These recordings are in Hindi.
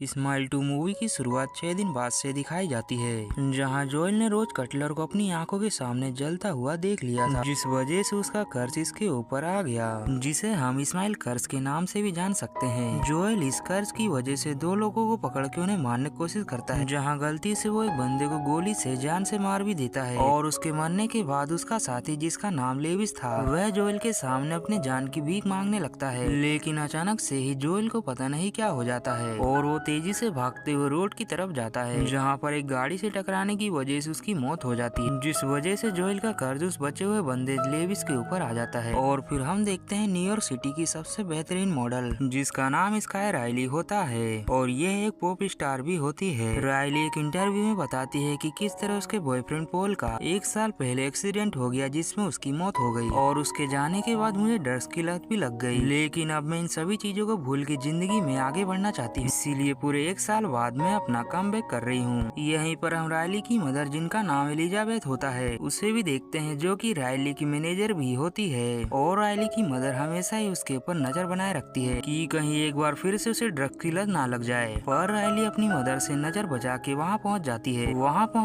स्माइल 2 मूवी की शुरुआत 6 दिन बाद से दिखाई जाती है, जहां जोएल ने रोज कटलर को अपनी आंखों के सामने जलता हुआ देख लिया था, जिस वजह से उसका कर्ज इसके ऊपर आ गया, जिसे हम स्माइल कर्ज के नाम से भी जान सकते हैं। जोएल इस कर्ज की वजह से दो लोगों को पकड़ के उन्हें मारने की कोशिश करता है, जहां गलती से वो एक बंदे को गोली से जान से मार भी देता है और उसके मरने के बाद उसका साथी, जिसका नाम लेविस था, वह जोएल के सामने अपनी जान की भीख मांगने लगता है। लेकिन अचानक से ही जोएल को पता नहीं क्या हो जाता है और वो तेजी से भागते हुए रोड की तरफ जाता है, जहाँ पर एक गाड़ी से टकराने की वजह से उसकी मौत हो जाती है, जिस वजह से जोएल का कर्ज उस बचे हुए बंदे लेविस के ऊपर आ जाता है। और फिर हम देखते हैं न्यूयॉर्क सिटी की सबसे बेहतरीन मॉडल, जिसका नाम स्काई रायली होता है और यह एक पॉप स्टार भी होती है। रायली एक इंटरव्यू में बताती है कि किस तरह उसके बॉयफ्रेंड पॉल का 1 साल पहले एक्सीडेंट हो गया, जिसमें उसकी मौत हो गई और उसके जाने के बाद मुझे ड्रग्स की लत भी लग गई, लेकिन अब मैं इन सभी चीजों को भूल के जिंदगी में आगे बढ़ना चाहती हूँ, इसीलिए पूरे 1 साल बाद मैं अपना कमबैक कर रही हूँ। यहीं पर हम रायली की मदर, जिनका नाम एलिजाबेथ होता है, उसे भी देखते हैं, जो कि रायली की मैनेजर भी होती है। और रायली की मदर हमेशा ही उसके ऊपर नजर बनाए रखती है कि कहीं एक बार फिर से उसे ड्रग की लत ना लग जाए। पर रायली अपनी मदर से नजर बचा के वहाँ पहुँच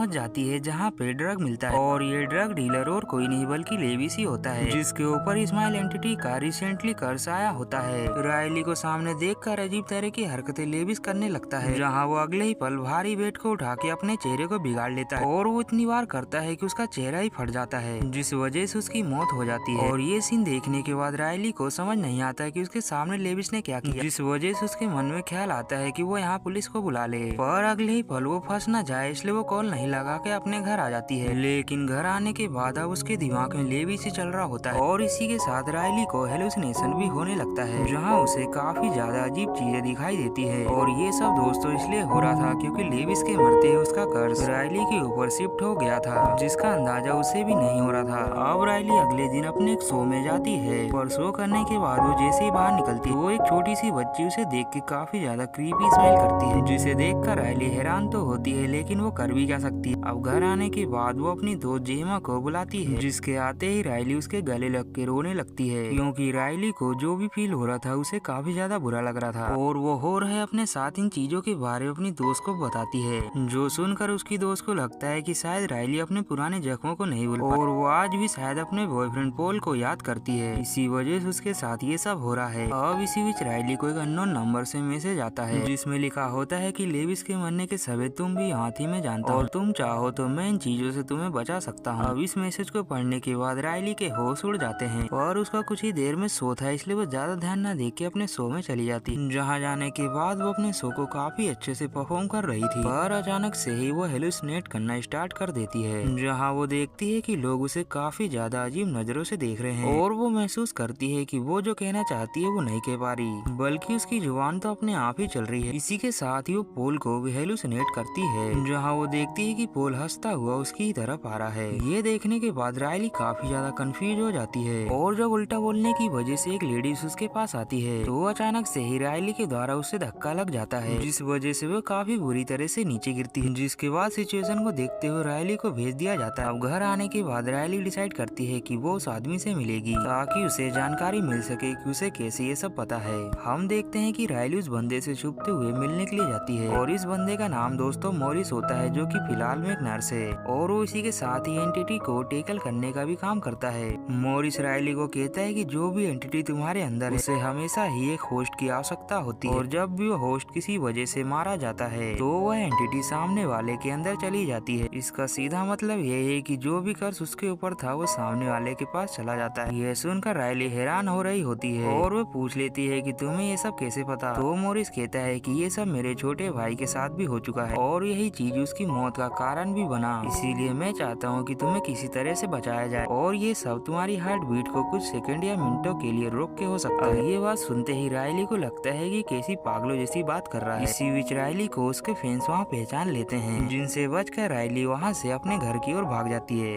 जाती है जहाँ पे ड्रग मिलता है, और ये ड्रग डीलर और कोई नहीं बल्कि लेविस ही होता है, जिसके ऊपर स्माइल एंटिटी का रिसेंटली कर्ज आया होता है। रायली को सामने देखकर अजीब तरह की हरकतें लेविस करने लगता है, जहाँ वो अगले ही पल भारी वेट को उठा के अपने चेहरे को बिगाड़ लेता है, और वो इतनी बार करता है कि उसका चेहरा ही फट जाता है, जिस वजह से उसकी मौत हो जाती है। और ये सीन देखने के बाद रायली को समझ नहीं आता है कि उसके सामने लेविस ने क्या किया, जिस वजह से उसके मन में ख्याल आता है कि वो यहाँ पुलिस को बुला ले। पर अगले ही पल वो फंस न जाए, इसलिए वो कॉल नहीं लगा के अपने घर आ जाती है। लेकिन घर आने के बाद अब उसके दिमाग में लेविस ही चल रहा होता है, और इसी के साथ रायली को हेलुसिनेशन भी होने लगता है, जहाँ उसे काफी ज्यादा अजीब चीजें दिखाई देती है। और ये सब दोस्तों इसलिए हो रहा था क्योंकि लेविस के मरते ही उसका कर्ज रायली के ऊपर शिफ्ट हो गया था, जिसका अंदाजा उसे भी नहीं हो रहा था। अब रायली अगले दिन अपने एक शो में जाती है, पर शो करने के बाद वो जैसे ही बाहर निकलती है, वो एक छोटी सी बच्ची उसे देख के काफी ज्यादा क्रीपी स्माइल करती है, जिसे देखकर रायली हैरान तो होती है, लेकिन वो कर भी क्या सकती है। अब घर आने के बाद वो अपनी दोस्त जेमा को बुलाती है, जिसके आते ही रायली उसके गले लग के रोने लगती है, क्योंकि रायली को जो भी फील हो रहा था उसे काफी ज्यादा बुरा लग रहा था, और वो हो रहे अपने साथ इन चीजों के बारे में अपनी दोस्त को बताती है, जो सुनकर उसकी दोस्त को लगता है कि शायद रायली अपने पुराने जख्मों को नहीं भूल पाई, और वो आज भी शायद अपने बॉयफ्रेंड पॉल को याद करती है, इसी वजह से उसके साथ ये सब हो रहा है। अब इसी बीच रायली को एक अननोन नंबर से मैसेज आता है, जिसमें लिखा होता है कि लेविस के मरने के सबब तुम भी हाथ ही में जानता हो, और तुम चाहो तो मैं इन चीजों से तुम्हें बचा सकता हूँ। अब इस मैसेज को पढ़ने के बाद रायली के होश उड़ जाते हैं, और उसका कुछ ही देर में शो था, इसलिए वो ज्यादा ध्यान न दे के अपने शो में चली जाती, जहाँ जाने के बाद वो अपने शो को काफी अच्छे से परफॉर्म कर रही थी। पर अचानक से ही वो हेलुसिनेट करना स्टार्ट कर देती है, जहाँ वो देखती है कि लोग उसे काफी ज्यादा अजीब नजरों से देख रहे हैं, और वो महसूस करती है कि वो जो कहना चाहती है वो नहीं कह पा रही, बल्कि उसकी जुबान तो अपने आप ही चल रही है। इसी के साथ ही वो पोल को भी हेलुसिनेट करती है, जहाँ वो देखती है कि पोल हंसता हुआ उसकी तरफ आ रहा है। ये देखने के बाद रायली काफी ज्यादा कंफ्यूज हो जाती है, और जब उल्टा बोलने की वजह से एक लेडीज उसके पास आती है, तो अचानक से ही रायली के द्वारा उससे धक्का लग जाता है, जिस वजह से वो काफी बुरी तरह से नीचे गिरती है, जिसके बाद सिचुएशन को देखते हुए रायली को भेज दिया जाता है। अब घर आने के बाद रायली डिसाइड करती है कि वो उस आदमी से मिलेगी, ताकि उसे जानकारी मिल सके कि उसे कैसे ये सब पता है। हम देखते हैं कि रायली उस बंदे से छुपते हुए मिलने के लिए जाती है, और इस बंदे का नाम दोस्तों मॉरिस होता है, जो कि फिलहाल में एक नर्स है, और वो इसी के साथ ही एंटिटी को टेकल करने का भी काम करता है। मॉरिस रायली को कहता है कि जो भी एंटिटी तुम्हारे अंदर है, उसे हमेशा ही एक होस्ट की आवश्यकता होती है, और जब भी वो होस्ट किसी वजह से मारा जाता है, तो वह एंटिटी सामने वाले के अंदर चली जाती है। इसका सीधा मतलब ये है कि जो भी कर्ज उसके ऊपर था वो सामने वाले के पास चला जाता है। यह सुनकर रायली हैरान हो रही होती है, और वो पूछ लेती है कि तुम्हें ये सब कैसे पता। तो मॉरिस कहता है कि ये सब मेरे छोटे भाई के साथ भी हो चुका है, और यही चीज उसकी मौत का कारण भी बना, इसीलिए मैं चाहता हूँ कि तुम्हें किसी तरह से बचाया जाए, और ये सब तुम्हारी हार्ट बीट को कुछ सेकंड या मिनटों के लिए रोक के हो सकता है। ये बात सुनते ही रायली को लगता है कि कैसी पागलों जैसी बात कर रहा है। इसी बीच रायली को उसके फैंस वहाँ पहचान लेते हैं, जिनसे बचकर रायली वहाँ से अपने घर की ओर भाग जाती है।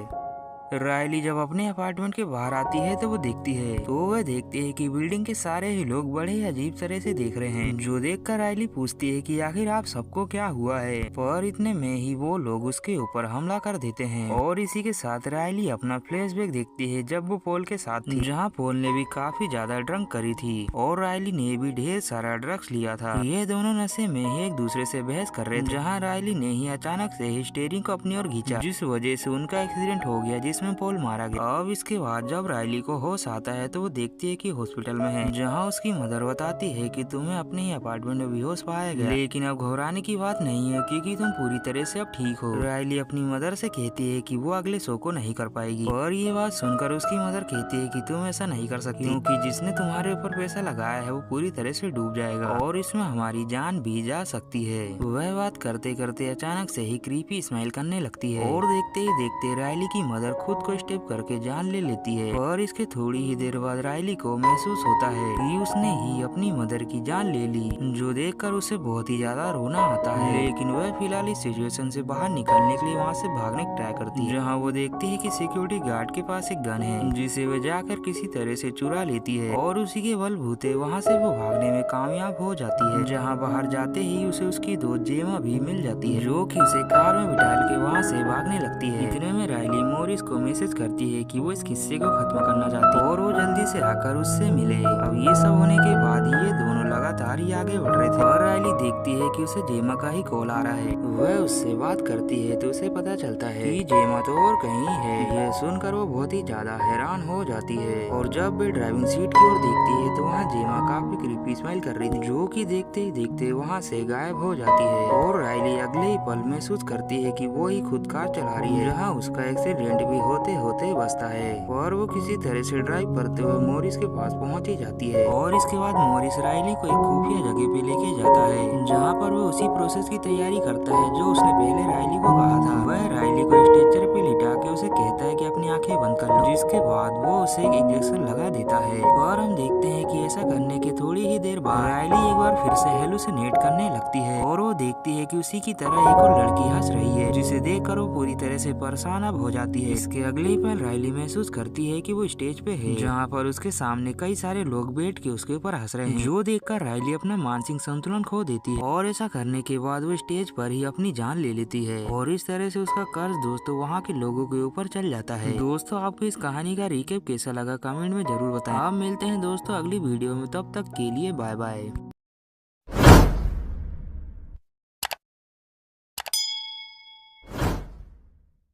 रायली जब अपने अपार्टमेंट के बाहर आती है तो वो देखती है कि बिल्डिंग के सारे ही लोग बड़े ही अजीब तरह से देख रहे हैं, जो देखकर रायली पूछती है कि आखिर आप सबको क्या हुआ है। पर इतने में ही वो लोग उसके ऊपर हमला कर देते हैं और इसी के साथ रायली अपना फ्लैशबैक देखती है जब वो पॉल के साथ थी, जहाँ पॉल ने भी काफी ज्यादा ड्रंक करी थी और रायली ने भी ढेर सारा ड्रग्स लिया था। ये दोनों नशे में ही एक दूसरे से बहस कर रहे थे, जहाँ रायली ने ही अचानक से ही स्टीयरिंग को अपनी ओर खींचा, जिस वजह से उनका एक्सीडेंट हो गया जिसमें पॉल मारा गया। अब इसके बाद जब रायली को होश आता है तो वो देखती है कि हॉस्पिटल में है, जहाँ उसकी मदर बताती है कि तुम्हें अपने ही अपार्टमेंट में बेहोश पाया गया, लेकिन अब घबराने की बात नहीं है क्योंकि तुम पूरी तरह से अब ठीक हो। रायली अपनी मदर से कहती है कि वो अगले शो को नहीं कर पाएगी और ये बात सुनकर उसकी मदर कहती है कि तुम ऐसा नहीं कर सकती क्योंकि जिसने तुम्हारे ऊपर पैसा लगाया है वो पूरी तरह से डूब जाएगा और इसमें हमारी जान भी जा सकती है। वह बात करते करते अचानक से ही क्रीपी स्माइल करने लगती है और देखते ही देखते रायली की मदर खुद को स्टेप करके जान ले लेती है और इसके थोड़ी ही देर बाद रायली को महसूस होता है कि उसने ही अपनी मदर की जान ले ली, जो देखकर उसे बहुत ही ज्यादा रोना आता है। लेकिन वह फिलहाल इस सिचुएशन से बाहर निकलने के लिए वहाँ से भागने की ट्राई करती है, जहाँ वो देखती है कि सिक्योरिटी गार्ड के पास एक गन है जिसे वह जाकर किसी तरह से चुरा लेती है और उसी के बलबूते वहाँ से वो भागने में कामयाब हो जाती है, जहाँ बाहर जाते ही उसे उसकी दोस्त जेमा भी मिल जाती है, जो कि उसे कार में बिठा के वहाँ से भागने लगती है। इतने में रायली मॉरिस को मैसेज करती है कि वो इस किस्से को खत्म करना चाहती है और वो जल्दी से आकर उससे मिले। अब ये सब होने के बाद ये दोनों लगातार ही आगे बढ़ रहे थे और रायली देखती है कि उसे जेमा का ही कॉल आ रहा है। वह उससे बात करती है तो उसे पता चलता है कि जेमा तो और कहीं है। यह सुनकर वो बहुत ही ज्यादा हैरान हो जाती है और जब वे ड्राइविंग सीट की ओर देखती है तो वहाँ जेमा काफी क्रीपी स्माइल कर रही थी, जो कि देखते ही देखते वहाँ से गायब हो जाती है और रायली अगले ही पल महसूस करती है कि वो ही खुद कार चला रही है, जहाँ उसका एक्सीडेंट भी होते होते बचता है और वो किसी तरह से ड्राइव करते हुए मॉरिस के पास पहुँच ही जाती है। और इसके बाद मॉरिस रायली को एक खुफिया जगह पे लेके जाता है, जहाँ पर वो उसी प्रोसेस की तैयारी करता है जो उसने पहले रायली को कहा था। वह रायली को स्ट्रेचर पे लिटा के उसे कहता है कि अपनी आंखें बंद कर लो, जिसके बाद वो उसे एक इंजेक्शन लगा देता है और हम देखते हैं कि ऐसा करने के थोड़ी ही देर बाद रायली एक बार फिर से हेलुसिनेट करने लगती है और वो देखती है कि उसी की तरह एक और लड़की हंस रही है, जिसे देखकर वो पूरी तरह से परेशान अब हो जाती है। इसके अगले ही पल रायली महसूस करती है कि वो स्टेज पे है, जहाँ पर उसके सामने कई सारे लोग बैठ के उसके ऊपर हंस रहे हैं, जो देखकर रायली अपना मानसिक संतुलन खो देती है और ऐसा करने के बाद वो स्टेज पर ही अपनी जान ले लेती है और इस तरह से उसका कर्ज दोस्तों वहाँ के लोगों के ऊपर चल जाता है। दोस्तों आपको इस कहानी का रिकैप कैसा लगा कमेंट में जरूर बताएं। आप मिलते हैं दोस्तों अगली वीडियो में, तब तक के लिए बाय बाय।